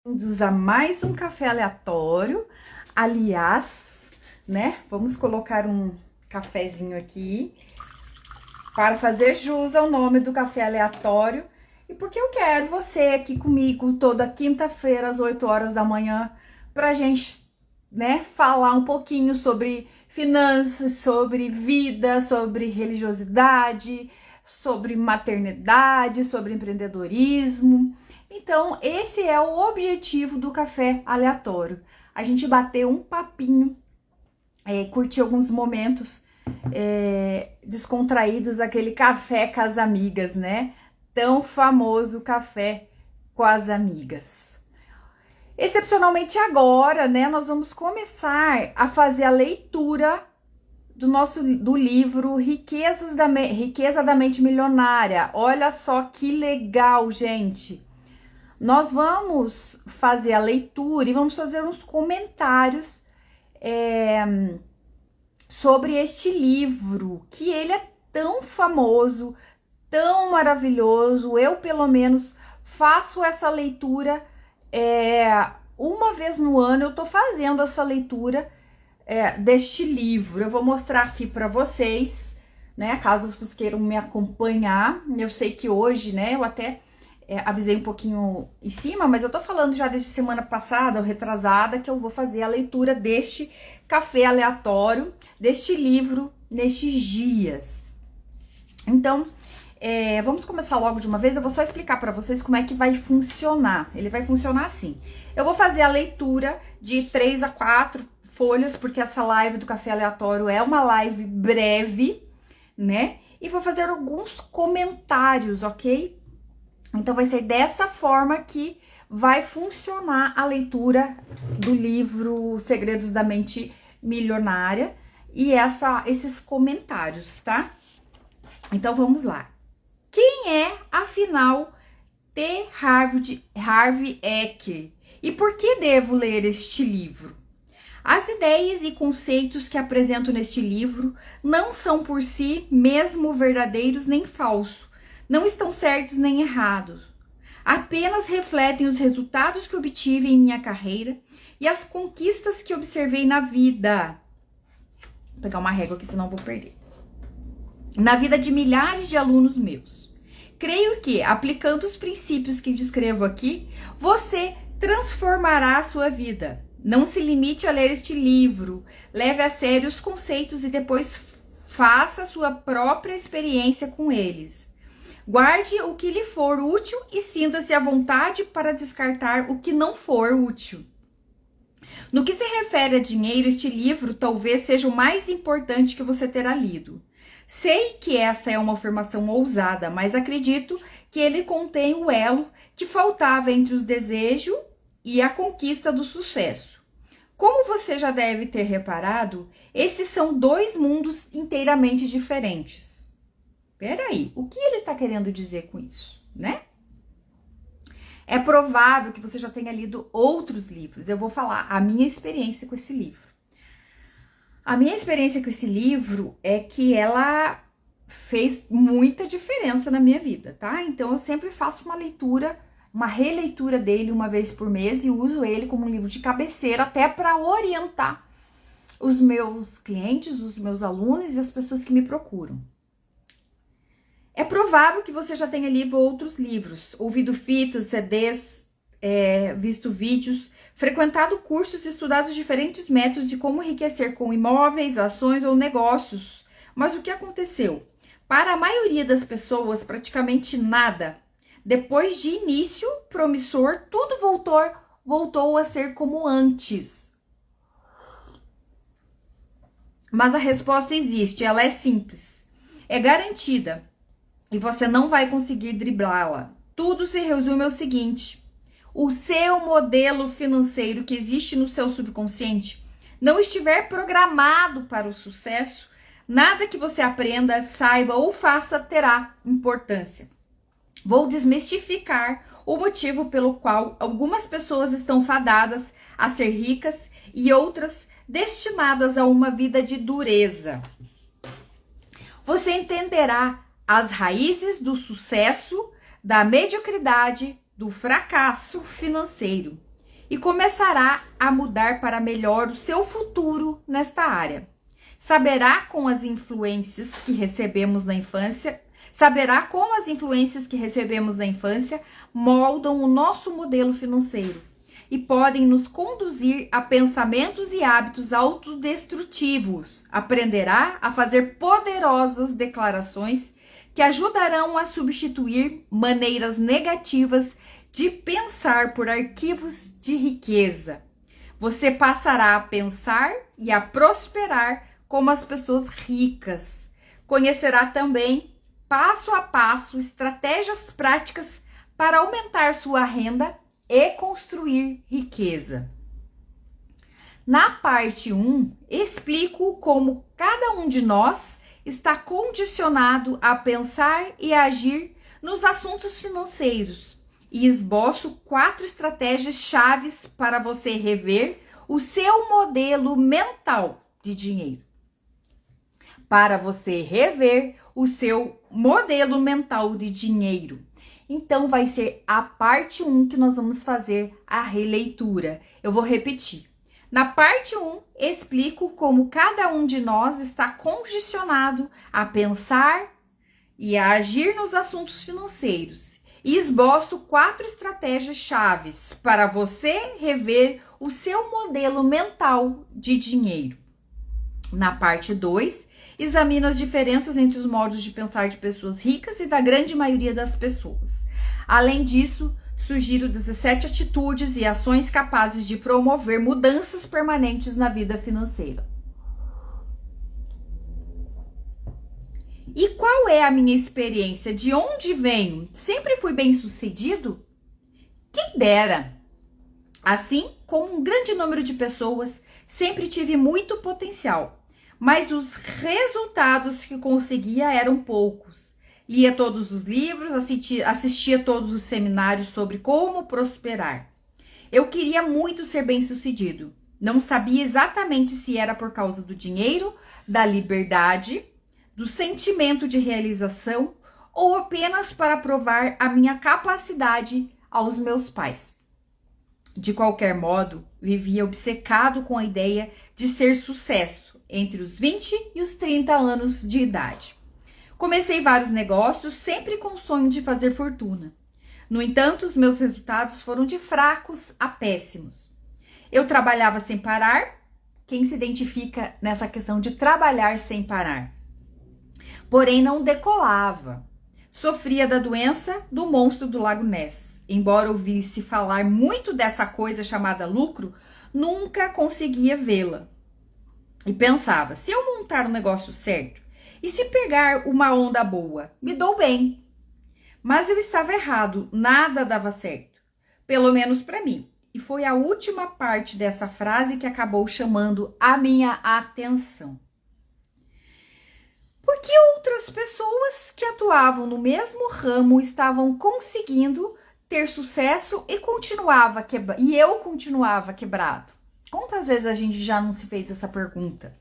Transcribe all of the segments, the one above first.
Bem-vindos a mais um café aleatório. Aliás, né? Vamos colocar um cafezinho aqui para fazer jus ao nome do café aleatório. E porque eu quero você aqui comigo toda quinta-feira às 8 horas da manhã pra gente, né, falar um pouquinho sobre finanças, sobre vida, sobre religiosidade, sobre maternidade, sobre empreendedorismo. Então, esse é o objetivo do café aleatório. A gente bater um papinho, curtir alguns momentos descontraídos, aquele café com as amigas, né? Tão famoso café com as amigas. Excepcionalmente agora, né, nós vamos começar a fazer a leitura do livro Riqueza da Mente Milionária. Olha só que legal, gente! Nós vamos fazer a leitura e vamos fazer uns comentários sobre este livro, que ele é tão famoso, tão maravilhoso. Eu, pelo menos, faço essa leitura uma vez no ano. Eu tô fazendo essa leitura deste livro. Eu vou mostrar aqui para vocês, né? Caso vocês queiram me acompanhar. Eu sei que hoje, né? Eu até avisei um pouquinho em cima, mas eu tô falando já desde semana passada ou retrasada que eu vou fazer a leitura deste café aleatório, deste livro, nestes dias. Então, vamos começar logo de uma vez. Eu vou só explicar para vocês como é que vai funcionar. Ele vai funcionar assim. Eu vou fazer a leitura de 3 a 4 folhas, porque essa live do café aleatório é uma live breve, né? E vou fazer alguns comentários, ok? Então, vai ser dessa forma que vai funcionar a leitura do livro Segredos da Mente Milionária e esses comentários, tá? Então, vamos lá. Quem é, afinal, T. Harv Eker? E por que devo ler este livro? As ideias e conceitos que apresento neste livro não são por si mesmo verdadeiros nem falsos. Não estão certos nem errados. Apenas refletem os resultados que obtive em minha carreira e as conquistas que observei na vida. Vou pegar uma régua aqui, senão vou perder. Na vida de milhares de alunos meus. Creio que, aplicando os princípios que descrevo aqui, você transformará a sua vida. Não se limite a ler este livro. Leve a sério os conceitos e depois faça a sua própria experiência com eles. Guarde o que lhe for útil e sinta-se à vontade para descartar o que não for útil. No que se refere a dinheiro, este livro talvez seja o mais importante que você terá lido. Sei que essa é uma afirmação ousada, mas acredito que ele contém o elo que faltava entre os desejos e a conquista do sucesso. Como você já deve ter reparado, esses são dois mundos inteiramente diferentes. Peraí, o que ele está querendo dizer com isso, né? É provável que você já tenha lido outros livros. Eu vou falar a minha experiência com esse livro. A minha experiência com esse livro é que ela fez muita diferença na minha vida, tá? Então, eu sempre faço uma releitura dele uma vez por mês e uso ele como um livro de cabeceira até para orientar os meus clientes, os meus alunos e as pessoas que me procuram. É provável que você já tenha lido outros livros, ouvido fitas, CDs, visto vídeos, frequentado cursos e estudado diferentes métodos de como enriquecer com imóveis, ações ou negócios. Mas o que aconteceu? Para a maioria das pessoas, praticamente nada. Depois de início promissor, tudo voltou a ser como antes. Mas a resposta existe, ela é simples, é garantida. E você não vai conseguir driblá-la. Tudo se resume ao seguinte: o seu modelo financeiro que existe no seu subconsciente não estiver programado para o sucesso, nada que você aprenda, saiba ou faça terá importância. Vou desmistificar o motivo pelo qual algumas pessoas estão fadadas a ser ricas e outras destinadas a uma vida de dureza. Você entenderá as raízes do sucesso, da mediocridade, do fracasso financeiro. e começará a mudar para melhor o seu futuro nesta área. Saberá como as influências que recebemos na infância moldam o nosso modelo financeiro e podem nos conduzir a pensamentos e hábitos autodestrutivos. Aprenderá a fazer poderosas declarações que ajudarão a substituir maneiras negativas de pensar por arquivos de riqueza. Você passará a pensar e a prosperar como as pessoas ricas. Conhecerá também, passo a passo, estratégias práticas para aumentar sua renda e construir riqueza. Na parte 1, explico como cada um de nós está condicionado a pensar e agir nos assuntos financeiros e esboço 4 estratégias chaves para você rever o seu modelo mental de dinheiro. Para você rever o seu modelo mental de dinheiro. Então, vai ser a parte 1 que nós vamos fazer a releitura. Eu vou repetir. Na parte 1, explico como cada um de nós está condicionado a pensar e a agir nos assuntos financeiros. E esboço 4 estratégias chaves para você rever o seu modelo mental de dinheiro. Na parte 2, examino as diferenças entre os modos de pensar de pessoas ricas e da grande maioria das pessoas. Além disso, sugiro 17 atitudes e ações capazes de promover mudanças permanentes na vida financeira. E qual é a minha experiência? De onde venho? Sempre fui bem-sucedido? Quem dera! Assim como um grande número de pessoas, sempre tive muito potencial, mas os resultados que conseguia eram poucos. Lia todos os livros, assistia todos os seminários sobre como prosperar. Eu queria muito ser bem-sucedido. Não sabia exatamente se era por causa do dinheiro, da liberdade, do sentimento de realização ou apenas para provar a minha capacidade aos meus pais. De qualquer modo, vivia obcecado com a ideia de ser sucesso entre os 20 e os 30 anos de idade. Comecei vários negócios, sempre com o sonho de fazer fortuna. No entanto, os meus resultados foram de fracos a péssimos. Eu trabalhava sem parar. Quem se identifica nessa questão de trabalhar sem parar? Porém, não decolava. Sofria da doença do monstro do Lago Ness. Embora ouvisse falar muito dessa coisa chamada lucro, nunca conseguia vê-la. E pensava, se eu montar um negócio certo, e se pegar uma onda boa, me dou bem. Mas eu estava errado, nada dava certo. Pelo menos para mim. E foi a última parte dessa frase que acabou chamando a minha atenção. Porque outras pessoas que atuavam no mesmo ramo estavam conseguindo ter sucesso e eu continuava quebrado. Quantas vezes a gente já não se fez essa pergunta?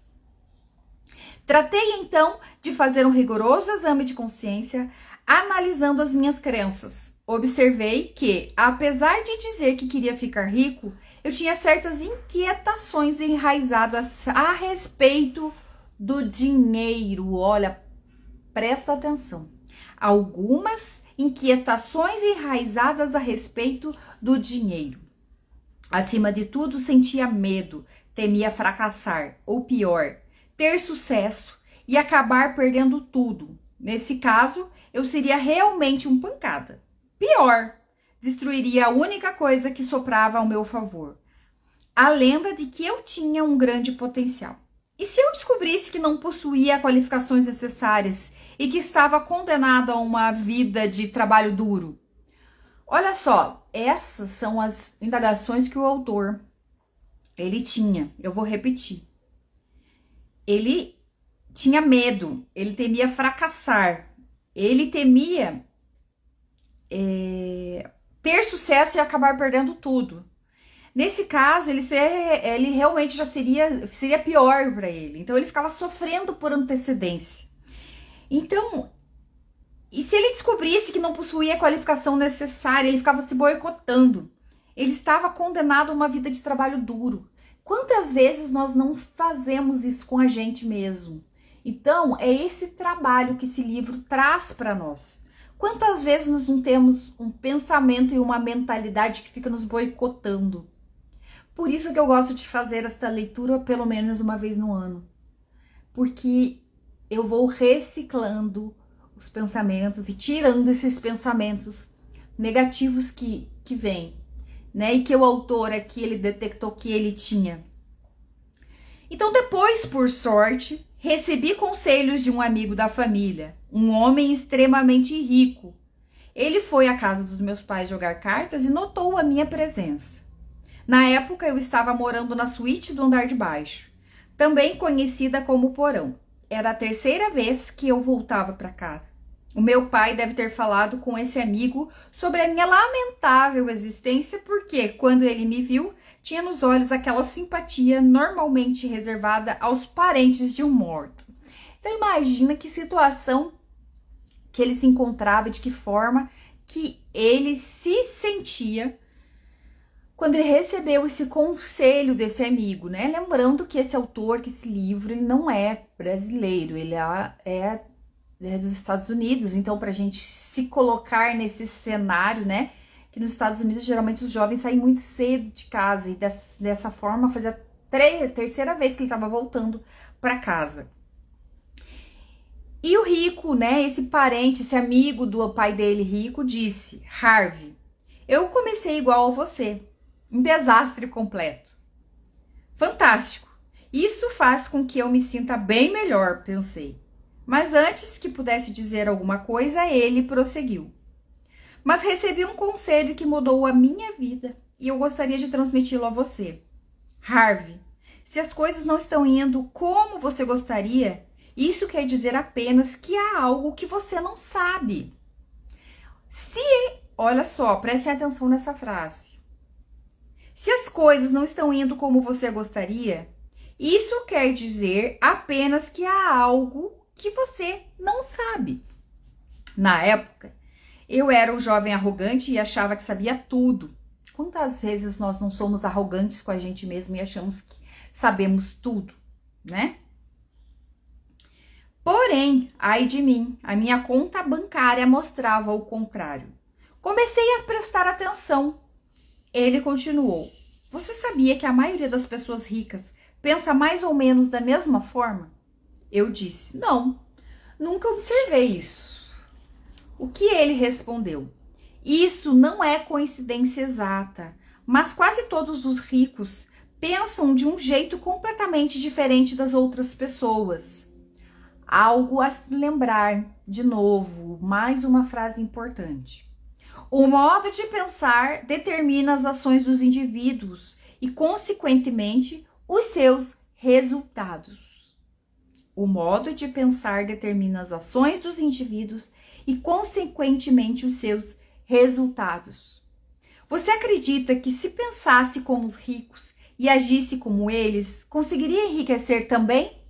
Tratei então de fazer um rigoroso exame de consciência, analisando as minhas crenças. Observei que, apesar de dizer que queria ficar rico, eu tinha certas inquietações enraizadas a respeito do dinheiro. Olha, presta atenção. Algumas inquietações enraizadas a respeito do dinheiro. Acima de tudo, sentia medo, temia fracassar, ou pior, ter sucesso e acabar perdendo tudo. Nesse caso, eu seria realmente um pancada. Pior, destruiria a única coisa que soprava ao meu favor, a lenda de que eu tinha um grande potencial. E se eu descobrisse que não possuía qualificações necessárias e que estava condenado a uma vida de trabalho duro? Olha só, essas são as indagações que o autor ele tinha. Eu vou repetir. Ele tinha medo, ele temia fracassar, ele temia ter sucesso e acabar perdendo tudo. Nesse caso, ele realmente já seria pior para ele. Então, ele ficava sofrendo por antecedência. Então, e se ele descobrisse que não possuía a qualificação necessária, ele ficava se boicotando. Ele estava condenado a uma vida de trabalho duro. Quantas vezes nós não fazemos isso com a gente mesmo? Então, é esse trabalho que esse livro traz para nós. Quantas vezes nós não temos um pensamento e uma mentalidade que fica nos boicotando? Por isso que eu gosto de fazer esta leitura pelo menos uma vez no ano. Porque eu vou reciclando os pensamentos e tirando esses pensamentos negativos que vêm, né? E que o autor aqui, ele detectou que ele tinha. Então, depois, por sorte, recebi conselhos de um amigo da família, um homem extremamente rico. Ele foi à casa dos meus pais jogar cartas e notou a minha presença. Na época, eu estava morando na suíte do andar de baixo, também conhecida como porão. Era a terceira vez que eu voltava para casa. O meu pai deve ter falado com esse amigo sobre a minha lamentável existência, porque, quando ele me viu, tinha nos olhos aquela simpatia normalmente reservada aos parentes de um morto. Então, imagina que situação que ele se encontrava, de que forma que ele se sentia quando ele recebeu esse conselho desse amigo, né? Lembrando que esse autor, que esse livro, ele não é brasileiro, ele é dos Estados Unidos. Então, para a gente se colocar nesse cenário, né? Que nos Estados Unidos, geralmente, os jovens saem muito cedo de casa. E dessa forma, fazia a terceira vez que ele estava voltando para casa. E o rico, né? Esse parente, esse amigo do pai dele rico, disse: Harvey, eu comecei igual a você. Um desastre completo. Fantástico. Isso faz com que eu me sinta bem melhor, pensei. Mas antes que pudesse dizer alguma coisa, ele prosseguiu. Mas recebi um conselho que mudou a minha vida e eu gostaria de transmiti-lo a você. Harvey, se as coisas não estão indo como você gostaria, isso quer dizer apenas que há algo que você não sabe. Olha só, preste atenção nessa frase. Se as coisas não estão indo como você gostaria, isso quer dizer apenas que há algo que você não sabe. Na época, eu era um jovem arrogante e achava que sabia tudo. Quantas vezes nós não somos arrogantes com a gente mesmo e achamos que sabemos tudo, né? Porém, ai de mim, a minha conta bancária mostrava o contrário. Comecei a prestar atenção. Ele continuou. Você sabia que a maioria das pessoas ricas pensa mais ou menos da mesma forma? Eu disse, não, nunca observei isso. O que ele respondeu? Isso não é coincidência exata, mas quase todos os ricos pensam de um jeito completamente diferente das outras pessoas. Algo a se lembrar, de novo, mais uma frase importante. O modo de pensar determina as ações dos indivíduos e, consequentemente, os seus resultados. O modo de pensar determina as ações dos indivíduos e, consequentemente, os seus resultados. Você acredita que, se pensasse como os ricos e agisse como eles, conseguiria enriquecer também?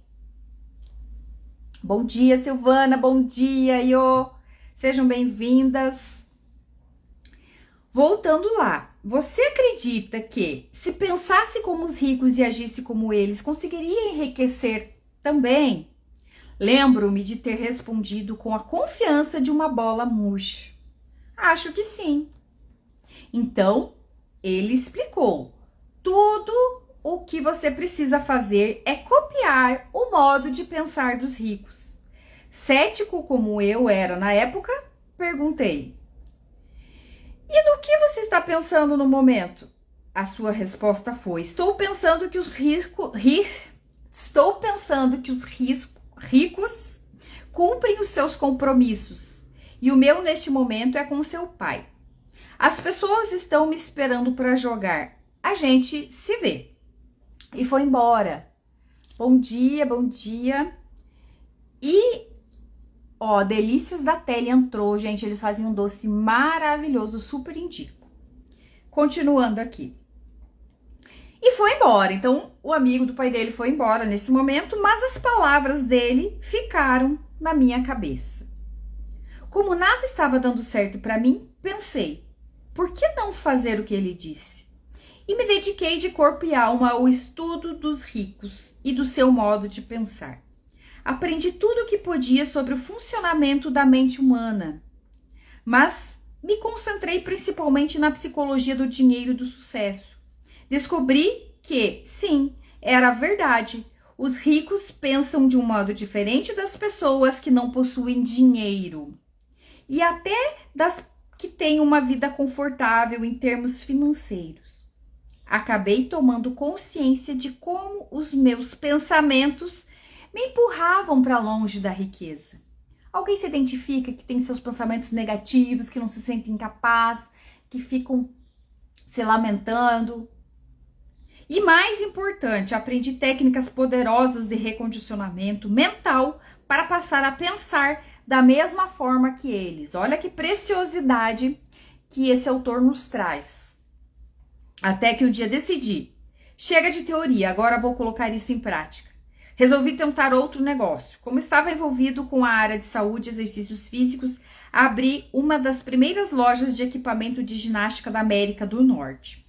Bom dia, Silvana. Bom dia, Iô. Sejam bem-vindas. Voltando lá, você acredita que, se pensasse como os ricos e agisse como eles, conseguiria enriquecer também? Lembro-me de ter respondido com a confiança de uma bola murcha. Acho que sim. Então, ele explicou. Tudo o que você precisa fazer é copiar o modo de pensar dos ricos. Cético como eu era na época, perguntei. E no que você está pensando no momento? A sua resposta foi: estou pensando que os ricos cumprem os seus compromissos. E o meu neste momento é com seu pai. As pessoas estão me esperando para jogar. A gente se vê. E foi embora. Bom dia, bom dia. E Delícias da Tele entrou, gente. Eles fazem um doce maravilhoso, super indico. Continuando aqui. E foi embora. Então, o amigo do pai dele foi embora nesse momento, mas as palavras dele ficaram na minha cabeça. Como nada estava dando certo para mim, pensei, por que não fazer o que ele disse? e me dediquei de corpo e alma ao estudo dos ricos e do seu modo de pensar. Aprendi tudo o que podia sobre o funcionamento da mente humana, mas me concentrei principalmente na psicologia do dinheiro e do sucesso. Descobri que, sim, era verdade. Os ricos pensam de um modo diferente das pessoas que não possuem dinheiro. E até das que têm uma vida confortável em termos financeiros. Acabei tomando consciência de como os meus pensamentos me empurravam para longe da riqueza. Alguém se identifica que tem seus pensamentos negativos, que não se sente incapaz, que ficam se lamentando? E mais importante, aprendi técnicas poderosas de recondicionamento mental para passar a pensar da mesma forma que eles. Olha que preciosidade que esse autor nos traz. Até que um dia decidi, chega de teoria, agora vou colocar isso em prática. Resolvi tentar outro negócio. Como estava envolvido com a área de saúde e exercícios físicos, abri uma das primeiras lojas de equipamento de ginástica da América do Norte.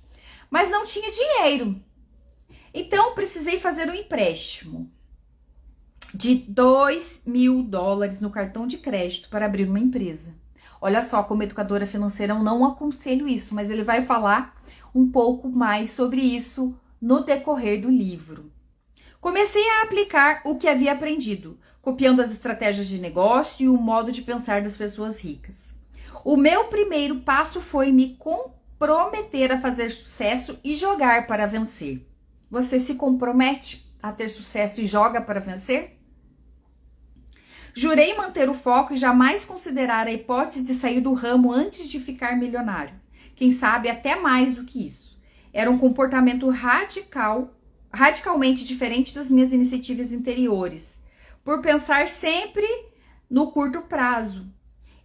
Mas não tinha dinheiro. Então, precisei fazer um empréstimo de $2.000 no cartão de crédito para abrir uma empresa. Olha só, como educadora financeira, eu não aconselho isso, mas ele vai falar um pouco mais sobre isso no decorrer do livro. Comecei a aplicar o que havia aprendido, copiando as estratégias de negócio e o modo de pensar das pessoas ricas. O meu primeiro passo foi me comprometer a fazer sucesso e jogar para vencer. Você se compromete a ter sucesso e joga para vencer? Jurei manter o foco e jamais considerar a hipótese de sair do ramo antes de ficar milionário. Quem sabe até mais do que isso. Era um comportamento radicalmente diferente das minhas iniciativas anteriores, por pensar sempre no curto prazo.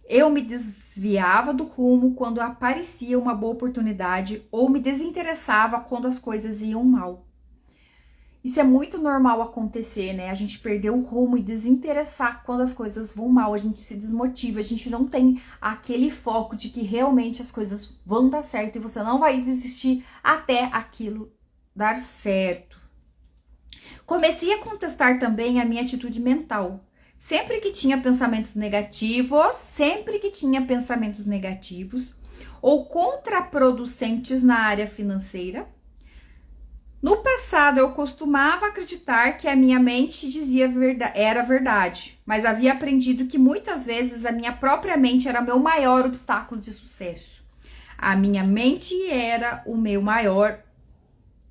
Eu me desviava do rumo quando aparecia uma boa oportunidade ou me desinteressava quando as coisas iam mal. Isso é muito normal acontecer, né? A gente perder o rumo e desinteressar quando as coisas vão mal, a gente se desmotiva, a gente não tem aquele foco de que realmente as coisas vão dar certo e você não vai desistir até aquilo dar certo. Comecei a contestar também a minha atitude mental. Sempre que tinha pensamentos negativos ou contraproducentes na área financeira, no passado eu costumava acreditar que a minha mente dizia era verdade, mas havia aprendido que muitas vezes a minha própria mente era o meu maior obstáculo de sucesso. A minha mente era o meu maior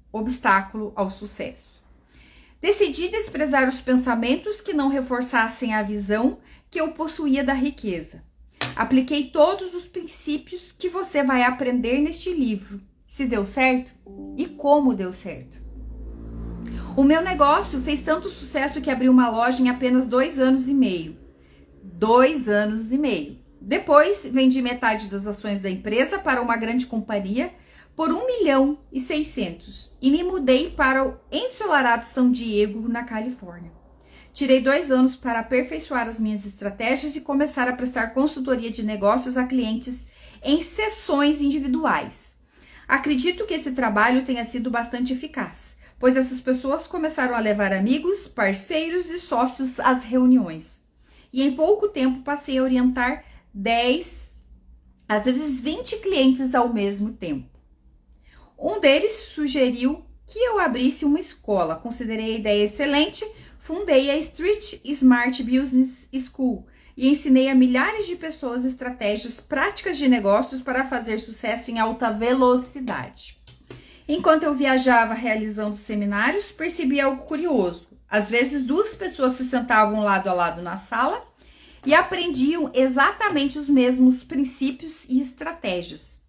obstáculo ao sucesso. Decidi desprezar os pensamentos que não reforçassem a visão que eu possuía da riqueza. Apliquei todos os princípios que você vai aprender neste livro. Se deu certo? E como deu certo? O meu negócio fez tanto sucesso que abri uma loja em apenas 2 anos e meio. 2 anos e meio. Depois, vendi metade das ações da empresa para uma grande companhia por 1.600.000 e me mudei para o ensolarado São Diego, na Califórnia. Tirei 2 anos para aperfeiçoar as minhas estratégias e começar a prestar consultoria de negócios a clientes em sessões individuais. Acredito que esse trabalho tenha sido bastante eficaz, pois essas pessoas começaram a levar amigos, parceiros e sócios às reuniões. E em pouco tempo passei a orientar 10, às vezes 20 clientes ao mesmo tempo. Um deles sugeriu que eu abrisse uma escola. Considerei a ideia excelente, fundei a Street Smart Business School e ensinei a milhares de pessoas estratégias práticas de negócios para fazer sucesso em alta velocidade. Enquanto eu viajava realizando seminários, percebi algo curioso. Às vezes, 2 pessoas se sentavam lado a lado na sala e aprendiam exatamente os mesmos princípios e estratégias.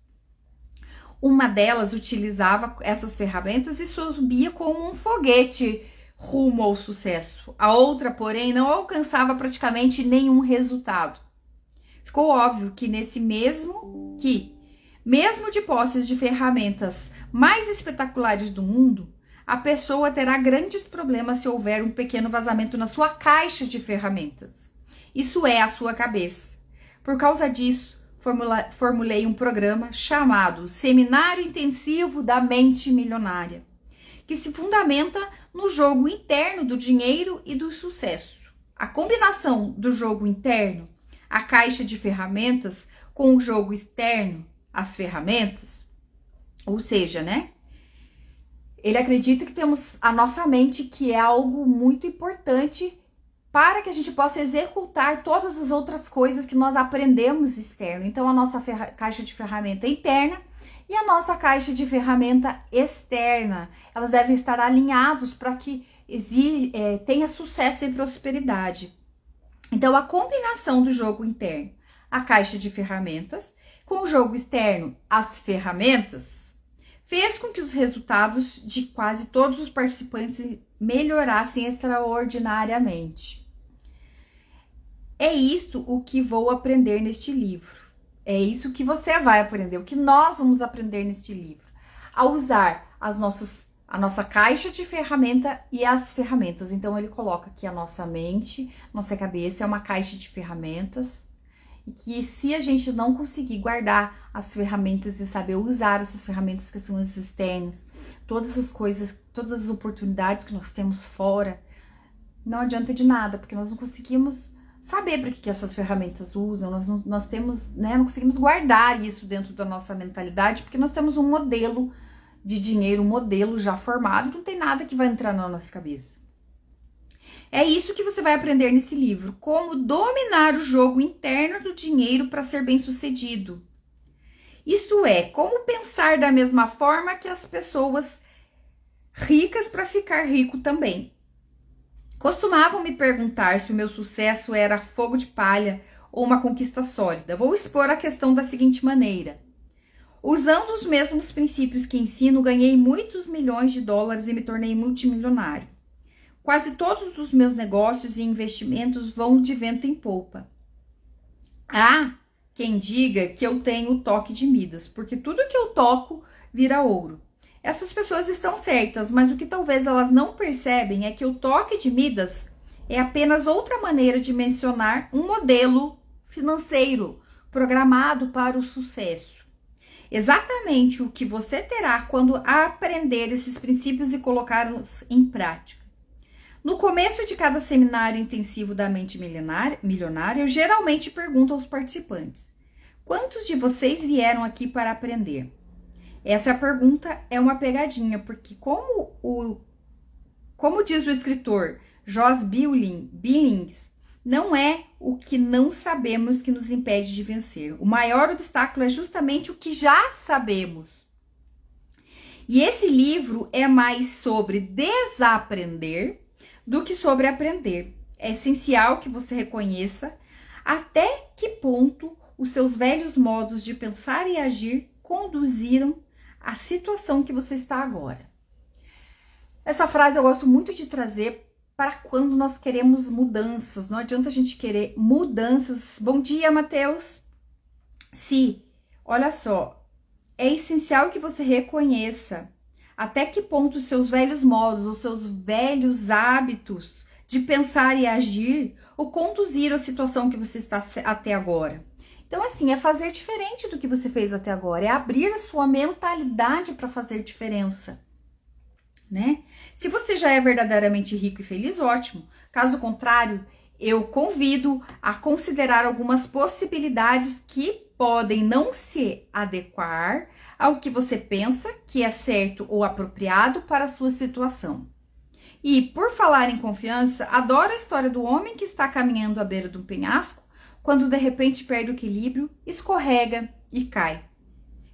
Uma delas utilizava essas ferramentas e subia como um foguete rumo ao sucesso. A outra, porém, não alcançava praticamente nenhum resultado. Ficou óbvio que mesmo de posses de ferramentas mais espetaculares do mundo, a pessoa terá grandes problemas se houver um pequeno vazamento na sua caixa de ferramentas. Isso é a sua cabeça. Por causa disso, formulei um programa chamado Seminário Intensivo da Mente Milionária, que se fundamenta no jogo interno do dinheiro e do sucesso. A combinação do jogo interno, a caixa de ferramentas, com o jogo externo, as ferramentas, ou seja, né? Ele acredita que temos a nossa mente, que é algo muito importante para que a gente possa executar todas as outras coisas que nós aprendemos externo. Então, a nossa caixa de ferramenta interna e a nossa caixa de ferramenta externa, elas devem estar alinhados para que tenha sucesso e prosperidade. Então, a combinação do jogo interno, a caixa de ferramentas, com o jogo externo, as ferramentas, fez com que os resultados de quase todos os participantes melhorassem extraordinariamente. É isso o que vou aprender neste livro. É isso que você vai aprender, o que nós vamos aprender neste livro. A usar a nossa caixa de ferramenta e as ferramentas. Então, ele coloca que a nossa mente, nossa cabeça é uma caixa de ferramentas. E que se a gente não conseguir guardar as ferramentas e saber usar essas ferramentas que são as externas, todas as coisas, todas as oportunidades que nós temos fora, não adianta de nada, porque nós não conseguimos saber para que essas ferramentas usam, nós temos, né, não conseguimos guardar isso dentro da nossa mentalidade, porque nós temos um modelo de dinheiro, um modelo já formado, não tem nada que vai entrar na nossa cabeça. É isso que você vai aprender nesse livro, como dominar o jogo interno do dinheiro para ser bem-sucedido. Isso é, como pensar da mesma forma que as pessoas ricas para ficar rico também. Costumavam me perguntar se o meu sucesso era fogo de palha ou uma conquista sólida. Vou expor a questão da seguinte maneira. Usando os mesmos princípios que ensino, ganhei muitos milhões de dólares e me tornei multimilionário. Quase todos os meus negócios e investimentos vão de vento em polpa. Há quem diga que eu tenho o toque de Midas, porque tudo que eu toco vira ouro. Essas pessoas estão certas, mas o que talvez elas não percebem é que o toque de Midas é apenas outra maneira de mencionar um modelo financeiro programado para o sucesso. Exatamente o que você terá quando aprender esses princípios e colocá-los em prática. No começo de cada seminário intensivo da mente milionária, eu geralmente pergunto aos participantes: quantos de vocês vieram aqui para aprender? Essa pergunta é uma pegadinha, porque como diz o escritor Jos Billings, não é o que não sabemos que nos impede de vencer. O maior obstáculo é justamente o que já sabemos. E esse livro é mais sobre desaprender do que sobre aprender. É essencial que você reconheça até que ponto os seus velhos modos de pensar e agir conduziram à situação que você está agora. Essa frase eu gosto muito de trazer para quando nós queremos mudanças. Não adianta a gente querer mudanças. Bom dia, Matheus. Olha só, é essencial que você reconheça até que ponto os seus velhos modos, os seus velhos hábitos de pensar e agir o conduziram à situação que você está até agora. Então, assim, é fazer diferente do que você fez até agora, é abrir a sua mentalidade para fazer diferença, né? Se você já é verdadeiramente rico e feliz, ótimo. Caso contrário, eu convido a considerar algumas possibilidades que podem não se adequar ao que você pensa que é certo ou apropriado para a sua situação. E, por falar em confiança, adoro a história do homem que está caminhando à beira de um penhasco, quando de repente perde o equilíbrio, escorrega e cai.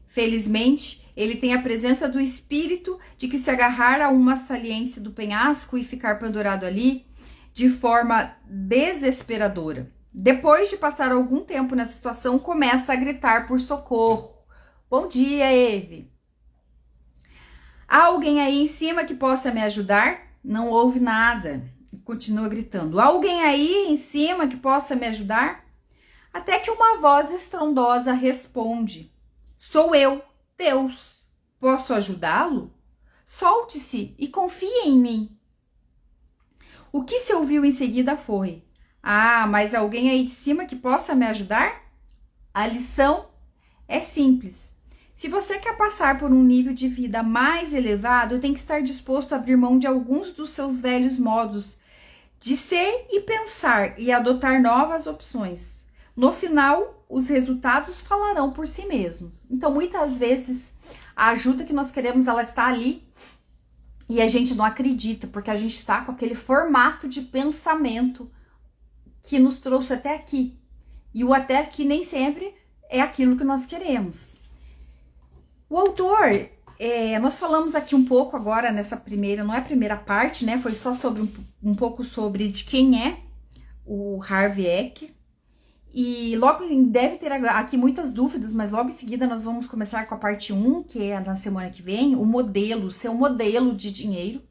Felizmente, ele tem a presença do espírito de que se agarrar a uma saliência do penhasco e ficar pendurado ali de forma desesperadora. Depois de passar algum tempo nessa situação, começa a gritar por socorro. Bom dia, Eve. Há alguém aí em cima que possa me ajudar? Não ouve nada. Continua gritando. Há alguém aí em cima que possa me ajudar? Até que uma voz estrondosa responde: sou eu, Deus. Posso ajudá-lo? Solte-se e confie em mim. O que se ouviu em seguida foi: ah, mas alguém aí de cima que possa me ajudar? A lição é simples. Se você quer passar por um nível de vida mais elevado, tem que estar disposto a abrir mão de alguns dos seus velhos modos de ser e pensar e adotar novas opções. No final, os resultados falarão por si mesmos. Então, muitas vezes, a ajuda que nós queremos, ela está ali e a gente não acredita, porque a gente está com aquele formato de pensamento que nos trouxe até aqui. E o até aqui nem sempre é aquilo que nós queremos. O autor, nós falamos aqui um pouco agora nessa primeira, não é a primeira parte, né? Foi só sobre um pouco sobre de quem é o Harvey Eck. E logo deve ter aqui muitas dúvidas, mas logo em seguida nós vamos começar com a parte 1, que é na semana que vem, o modelo, seu modelo de dinheiro.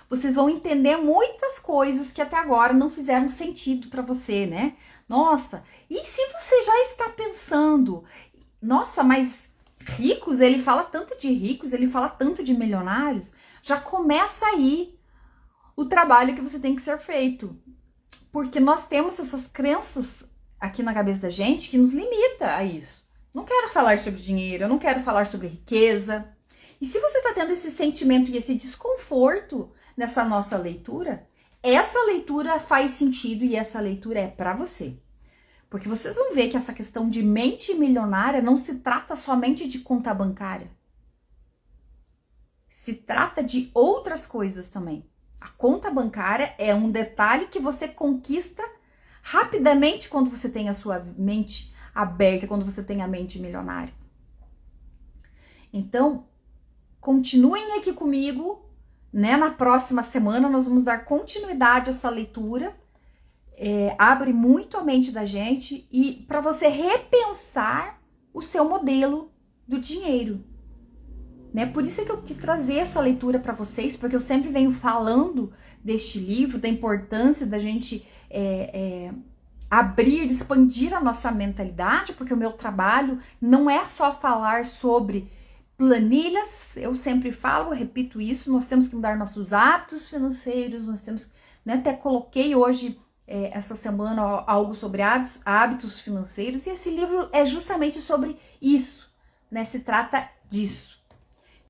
Vocês vão entender muitas coisas que até agora não fizeram sentido para você, né? Nossa, e se você já está pensando, nossa, mas ricos, ele fala tanto de ricos, ele fala tanto de milionários, já começa aí o trabalho que você tem que ser feito. Porque nós temos essas crenças aqui na cabeça da gente que nos limita a isso. Não quero falar sobre dinheiro, eu não quero falar sobre riqueza. E se você está tendo esse sentimento e esse desconforto nessa nossa leitura, essa leitura faz sentido e essa leitura é para você. Porque vocês vão ver que essa questão de mente milionária não se trata somente de conta bancária. Se trata de outras coisas também. A conta bancária é um detalhe que você conquista rapidamente quando você tem a sua mente aberta, quando você tem a mente milionária. Então, continuem aqui comigo, né? Na próxima semana nós vamos dar continuidade a essa leitura. Abre muito a mente da gente e para você repensar o seu modelo do dinheiro. Né? Por isso é que eu quis trazer essa leitura para vocês, porque eu sempre venho falando deste livro, da importância da gente abrir, expandir a nossa mentalidade, porque o meu trabalho não é só falar sobre planilhas, eu sempre falo, eu repito isso, nós temos que mudar nossos hábitos financeiros, nós temos, né, até coloquei hoje, essa semana, algo sobre hábitos financeiros, e esse livro é justamente sobre isso, né, se trata disso.